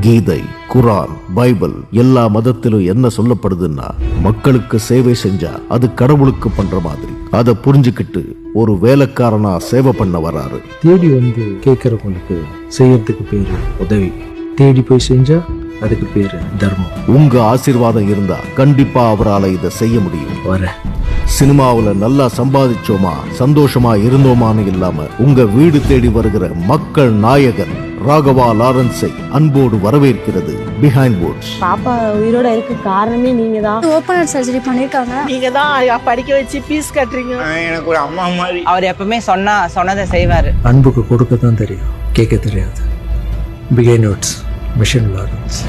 கீதை, குரான், Bible எல்லா மதத்திலும் என்ன சொல்லப்படுதுன்னா, மக்களுக்கு சேவை செஞ்சா அது கடவுளுக்கு பண்ற மாதிரி. அதை புரிஞ்சுக்கிட்டு ஒரு வேலைக்காரனா சேவை பண்ண வராரு. தேடி வந்து கேட்கறவங்களுக்கு செய்யறதுக்கு பேரு உதவி, தேடி போய் செஞ்சா அதுக்கு பேரு தர்மம். உங்க ஆசீர்வாதம் இருந்தா கண்டிப்பா அவரால் இதை செய்ய முடியும். வர சினிமாவுல நல்லா சம்பாதிச்சோமா, சந்தோஷமா இருந்தோமான்னு இல்லாம உங்க வீடு தேடி வருகிற மக்கள் நாயகன் ராகவா லாரன்ஸை அன்போடு வரவேற்கிறது பிஹைண்ட் வுட்ஸ். பாப்பா உயிரோட இருக்க காரணமே நீங்க தான். ஓபன் சர்ஜரி பண்ணிருக்காங்க. நீங்க தான் படிக்க வச்சு ஃபீஸ் கட்டுறீங்க. எனக்கு ஒரு அம்மா மாதிரி. அவர் எப்பவுமே சொன்னதை செய்வாரு. அன்புக்கு கொடுக்க தான் தெரியும், கேட்க தெரியாது. Behind Woods, mission Lawrence.